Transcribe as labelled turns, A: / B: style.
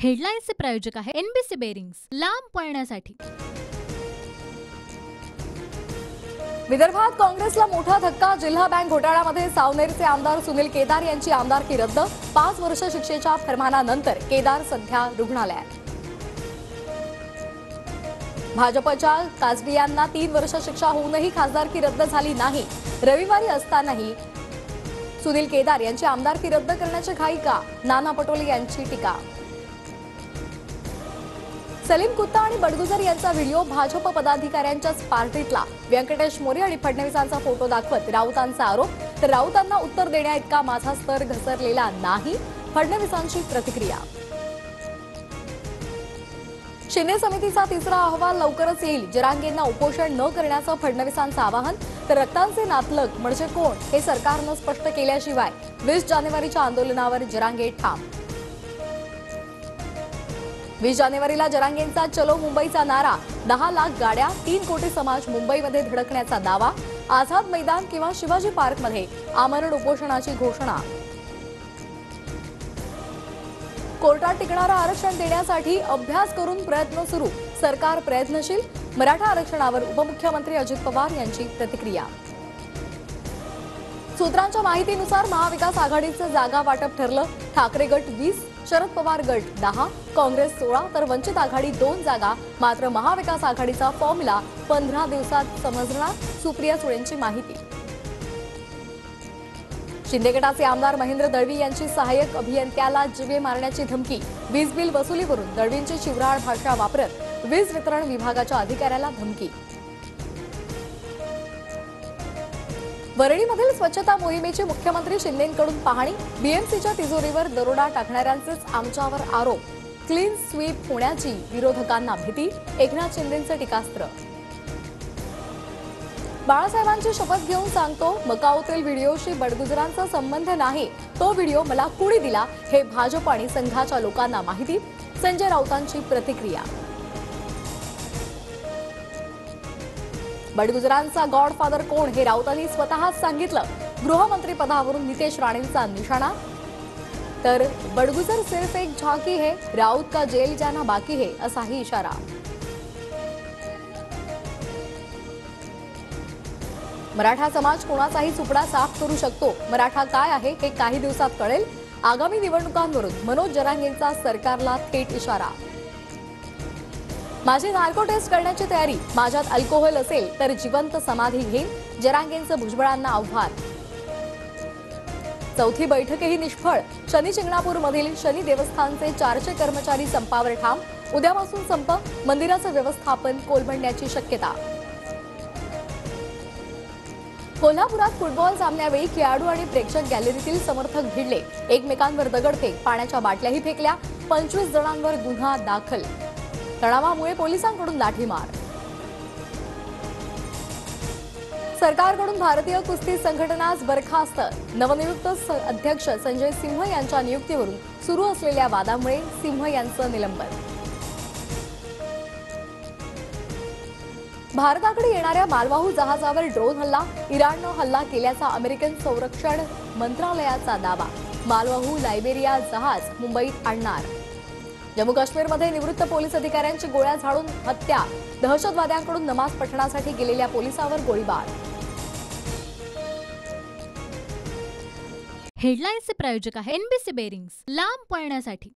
A: हेडलाईन्सचे प्रायोजक आहे NBC bearings, लांब पळण्यासाठी।
B: विदर्भात काँग्रेसला मोठा धक्का। जिल्हा बँक घोटाळ्यामध्ये सावनेरचे आमदार सुनील केदार यांची आमदारकी रद्द। 5 वर्ष शिक्षेच्या फरमानानंतर केदार सध्या रुग्णालयात। भाजपच्या काजडियांना 3 वर्ष शिक्षा होऊनही खासदारकी रद्द झाली नाही। रविवारी असतानाही सुनील केदार यांची आमदारकी रद्द करण्याची घाई का? नाना पटोले यांची टीका। सलीम कुत्ता आणि बडगुजर यांचा व्हिडिओ भाजप पदाधिकाऱ्यांच्याच पार्टीतला। व्यंकटेश मोरे आणि फडणवीसांचा फोटो दाखवत राऊतांचा आरोप। तर राऊतांना उत्तर देण्याइतका माझा स्तर घसरलेला नाही, फडणवीसांची प्रतिक्रिया। शिंदे समितीचा तिसरा अहवाल लवकरच येईल। जरांगेंना उपोषण न करण्याचं फडणवीसांचं आवाहन। तर रक्तांचे नातलग म्हणजे कोण हे सरकारनं स्पष्ट केल्याशिवाय 20 जानेवारीच्या आंदोलनावर जरांगे ठाम। 20 जानेवारीला जरांगेंचा चलो मुंबईचा नारा। 10 लाख गाड्या, 3 कोटी समाज मुंबईमध्ये धडकण्याचा दावा। आझाद मैदान किंवा शिवाजी पार्कमध्ये आमरण उपोषणाची घोषणा। कोर्टात टिकणारं आरक्षण देण्यासाठी अभ्यास करून प्रयत्न सुरू। सरकार प्रयत्नशील। मराठा आरक्षणावर उपमुख्यमंत्री अजित पवार यांची प्रतिक्रिया। सूत्रांच्या माहितीनुसार महाविकास आघाडीचं जागा वाटप ठरलं। ठाकरे गट 20, शरद पवार गट 10, काँग्रेस 16 तर वंचित आघाडी 2 जागा। मात्र महाविकास आघाडीचा फॉर्म्युला 15 दिवसात समजणार, सुप्रिया सुळेंची माहिती। शिंदे गटाचे आमदार महेंद्र दळवी यांची सहाय्यक अभियंत्याला जीवे मारण्याची धमकी। वीज बिल वसुलीवरून दळवींची शिवराळ भाषा वापरत वीज वितरण विभागाच्या अधिकाऱ्याला धमकी। वरळीमधील स्वच्छता मोहिमेची मुख्यमंत्री शिंदेंकडून पाहणी। बीएमसीच्या तिजोरीवर दरोडा टाकणाऱ्यांचेच आमच्यावर आरोप। क्लीन स्वीप होण्याची विरोधकांना भीती। एकनाथ शिंदेंचं टीकास्त्र। बाळासाहेबांची शपथ घेऊन सांगतो, मकाऊतील व्हिडिओशी बडगुजरांचा संबंध नाही। तो व्हिडिओ मला कुणी दिला हे भाजप आणि संघाच्या लोकांना माहिती। संजय राऊतांची प्रतिक्रिया। बडगुजरांचा गॉडफादर कोण हे राऊतांनी स्वतःच सांगितलं। गृहमंत्री पदावरून नितेश राणेंचा निशाणा। तर बडगुजर सिर्फ एक झांकी है, राऊत का जेल जाना बाकी है असाही इशारा। मराठा समाज कोणाचाही सुपडा साफ करू शकतो। मराठा काय आहे हे काही दिवसात कळेल। आगामी निवडणुकांवरून मनोज जरांगेंचा सरकारला थेट इशारा। माझी नार्को टेस्ट करण्याची तयारी। माझ्यात अल्कोहोल असेल तर जिवंत समाधी घेईन। जरांगेंचं भुजबळांना आव्हान। चौथी बैठकही निष्फळ। शनी शिंगणापूरमधील शनी देवस्थानचे 400 कर्मचारी संपावर ठाम। उद्यापासून संप। मंदिराचं व्यवस्थापन कोलमडण्याची शक्यता। कोल्हापुरात फुटबॉल सामन्यावेळी खेळाडू आणि प्रेक्षक गॅलरीतील समर्थक भिडले। एकमेकांवर दगडफेक, पाण्याच्या बाटल्याही फेकल्या। 25 जणांवर गुन्हा दाखल। तणावामुळे पोलिसांकडून लाठीमार। सरकारकडून भारतीय कुस्ती संघटनाच बरखास्त। नवनियुक्त अध्यक्ष संजय सिंह यांच्या नियुक्तीवरून सुरू असलेल्या वादामुळे सिंह यांचं निलंबन। भारताकडे येणाऱ्या मालवाहू जहाजावर ड्रोन हल्ला। इराणनं हल्ला केल्याचा अमेरिकन संरक्षण मंत्रालयाचा दावा। मालवाहू लायबेरिया जहाज मुंबईत आणणार। जम्मू काश्मीरमध्ये निवृत्त पोलीस अधिकाऱ्यांची गोळ्या झाडून हत्या। दहशतवाद्यांकडून नमाज पठणासाठी गेलेल्या पोलिसावर गोळीबार।
A: हेडलाईन्सचे प्रायोजक आहे एनबीसी बेरिंग्स, लांब पळण्यासाठी।